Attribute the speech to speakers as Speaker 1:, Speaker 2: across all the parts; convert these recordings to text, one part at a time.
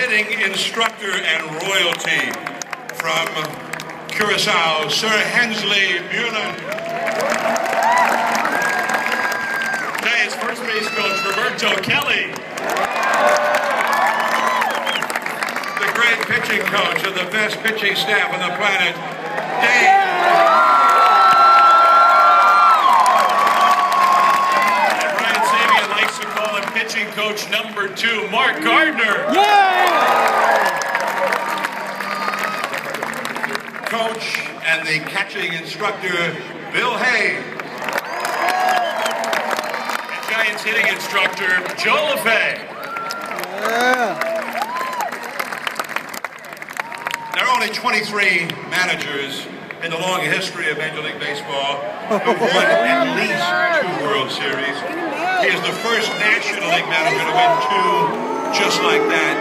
Speaker 1: hitting instructor and royalty from Curacao, Sir Hensley Mueller.
Speaker 2: Giants first base coach Roberto Kelly.
Speaker 1: The great pitching coach of the best pitching staff on the planet, Dave.
Speaker 2: And Brian Sabian likes to call him pitching coach number 2, Mark Gardner.
Speaker 1: Coach and the catching instructor, Bill Hay.
Speaker 2: And Giants hitting instructor, Joe LaFay.
Speaker 1: There are only 23 managers in the long history of Major League Baseball who've won at least 2 World Series. He is the first National League manager to win 2 just like that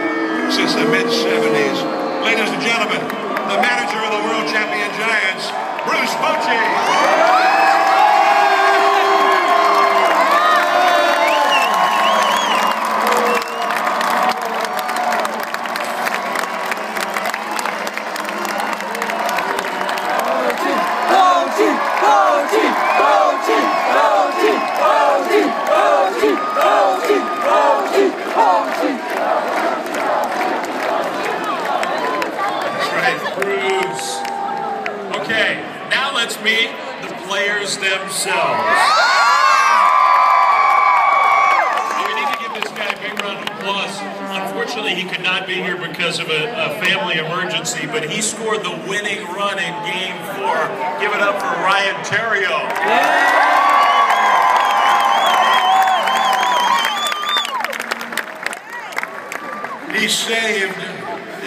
Speaker 1: since the mid-70s. Ladies and gentlemen, the manager of the world champion Giants, Bruce Bochy.
Speaker 2: Okay, now let's meet the players themselves. We need to give this guy a big round of applause. Unfortunately, he could not be here because of a family emergency, but he scored the winning run in Game 4. Give it up for Ryan Theriot.
Speaker 1: He saved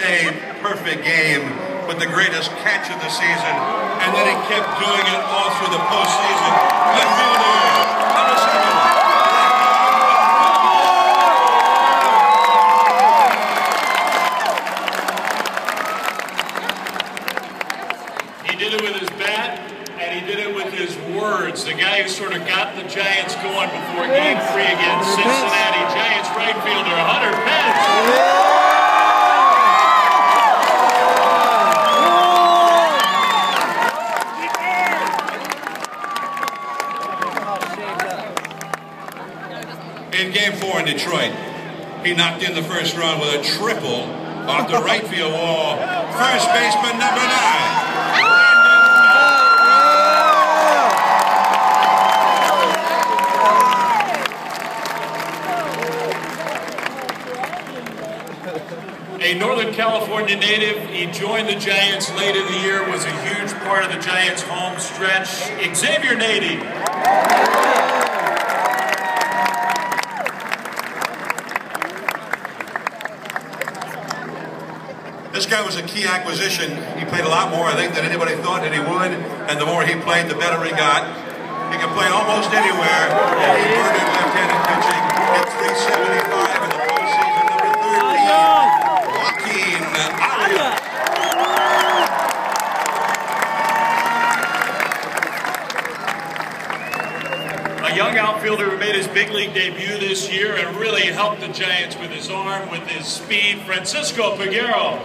Speaker 1: a perfect game with the greatest catch of the season, and then he kept doing it all through the postseason. Left fielder, number
Speaker 2: 7. He did it with his bat, and he did it with his words. The guy who sort of got the Giants going before Game 3 against Cincinnati. Giants right fielder, Hunter Pence.
Speaker 1: In Game 4 in Detroit, he knocked in the first run with a triple off the right field wall. First baseman number 9.
Speaker 2: A Northern California native, he joined the Giants late in the year, was a huge part of the Giants' home stretch. Xavier Nady.
Speaker 1: This guy was a key acquisition. He played a lot more, I think, than anybody thought that he would. And the more he played, the better he got. He can play almost anywhere. And he murdered left-handed pitching at 375 in the postseason. Number 13, Joaquin Arias.
Speaker 2: A young outfielder who made his big league debut this year and really helped the Giants with his arm, with his speed, Francisco Peguero.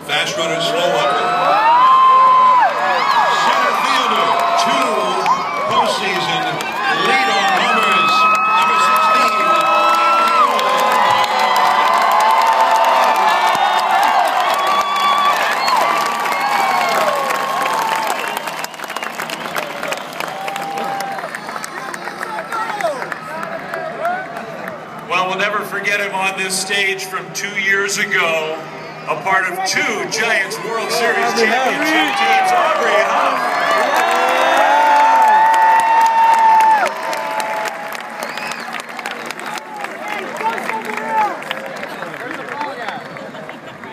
Speaker 1: Fast runner, slow up. Center fielder, 2 postseason lead-off homers. Number
Speaker 2: 16. Well, we'll never forget him on this stage from 2 years ago. A part of 2 Giants World Series championship teams, Aubrey Huff.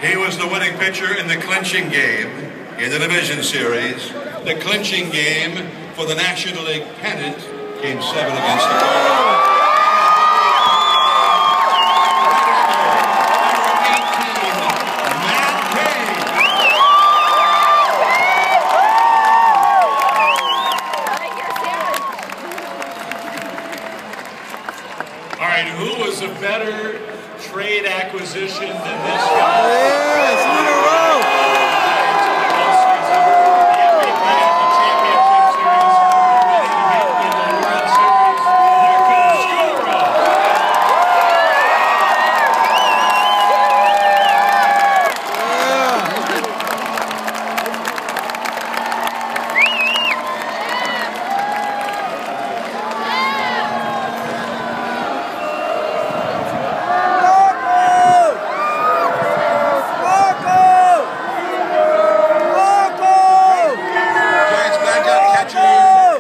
Speaker 1: He was the winning pitcher in the clinching game in the division series. The clinching game for the National League pennant, Game 7 against the Cardinals.
Speaker 2: trade acquisition than this guy.
Speaker 3: Yes, in a row.
Speaker 2: The MVP of the championship series, winning hit in the World Series, Marco Scuro.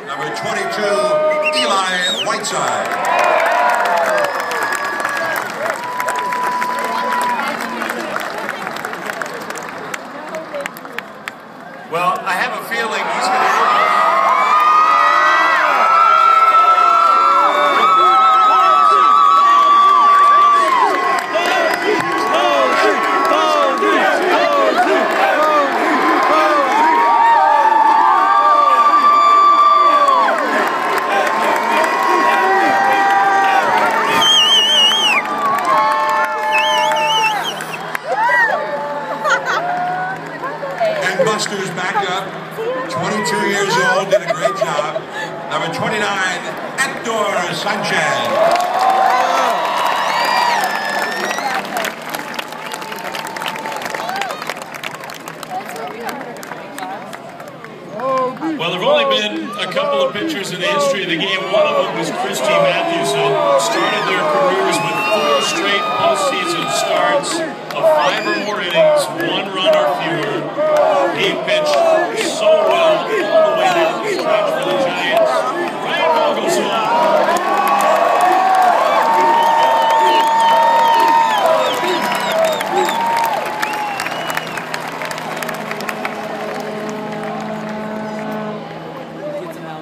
Speaker 1: Number 22, Eli Whiteside.
Speaker 2: Well, I have a feeling he's going to...
Speaker 1: Buster's back up, 22 years old, did a great job. Number 29, Hector Sanchez.
Speaker 2: Well, there have only been a couple of pitchers in the history of the game. One of them was Christy Mathewson. Started their careers with 4 straight postseason starts of 5 or more innings, 1 run or fewer. He pitched so well all the way down the stretch for the Giants. Ryan Vogelsong.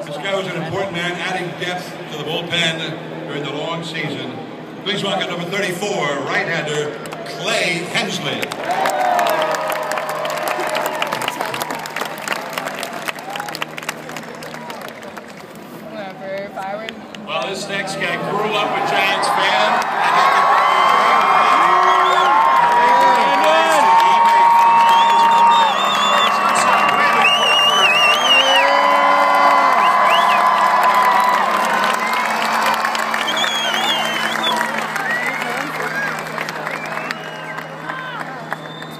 Speaker 1: This guy was an important man, adding depth to the bullpen during the long season. Please welcome number 34, right-hander Clay Hensley.
Speaker 2: Well, this next guy grew up a Giants fan.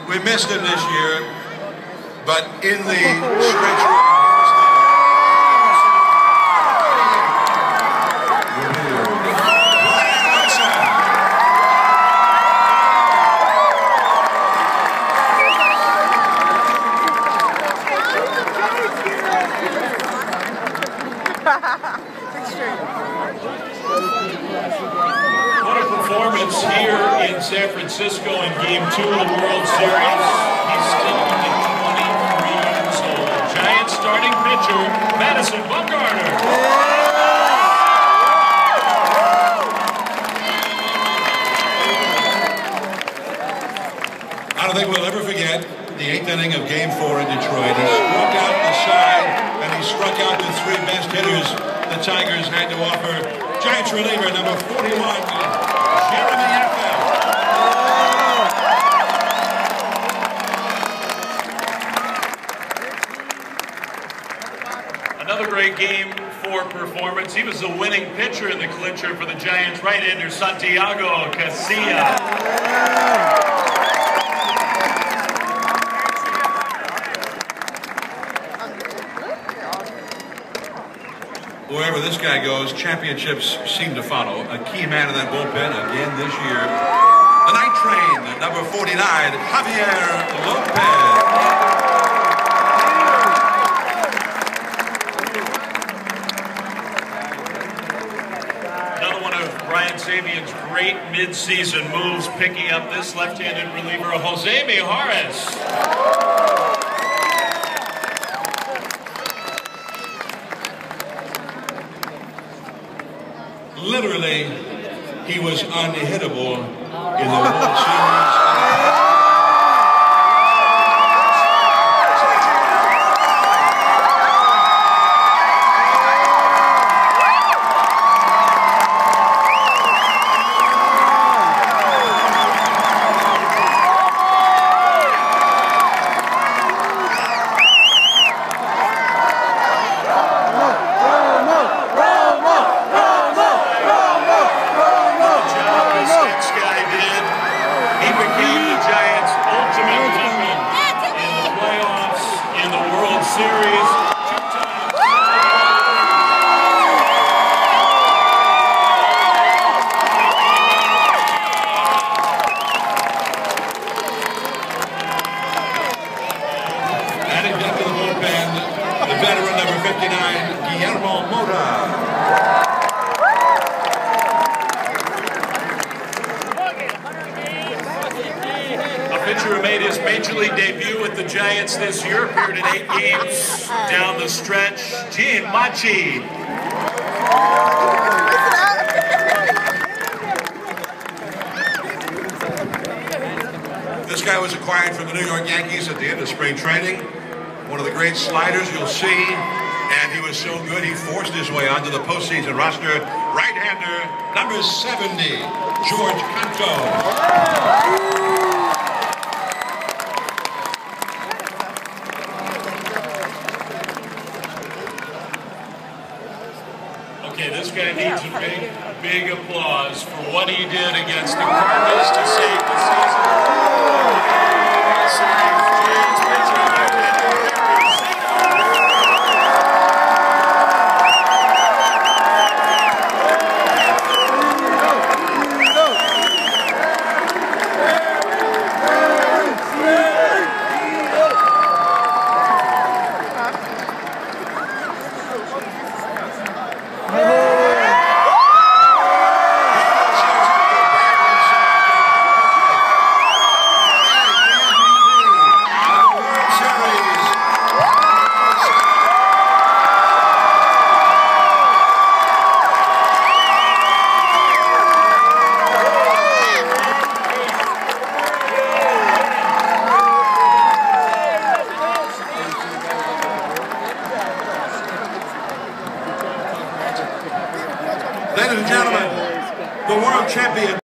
Speaker 1: We missed him this year, but in the stretch run,
Speaker 2: What a performance here in San Francisco in Game 2 of the World Series. He's still only 23 years old. Giants starting pitcher, Madison Bumgarner.
Speaker 1: I don't think we'll ever forget the 8th inning of Game 4 in Detroit. He struck out the side, and he struck out the 3 best hitters the Tigers had to offer. Giants reliever number 41, Jeremy Afell.
Speaker 2: Another great Game 4 performance. He was the winning pitcher in the clincher for the Giants, right-hander Santiago Casilla.
Speaker 1: Wherever this guy goes, championships seem to follow. A key man in that bullpen again this year. The night train, number 49, Javier Lopez.
Speaker 2: Another one of Brian Sabian's great mid-season moves, picking up this left-handed reliever, Jose Mijares.
Speaker 1: Literally, he was unhittable in the World Series. Guillermo Mota.
Speaker 2: A pitcher who made his Major League debut with the Giants this year, appeared in 8 games down the stretch, Gene Machi.
Speaker 1: This guy was acquired from the New York Yankees at the end of spring training. One of the great sliders you'll see, and he was so good he forced his way onto the postseason roster. Right-hander, number 70, George Canto.
Speaker 2: Okay, this guy needs a big applause for what he did against the Cardinals to save the season. Giants pitcher right-hander Harry Seager.
Speaker 1: Ladies and gentlemen, the world champion.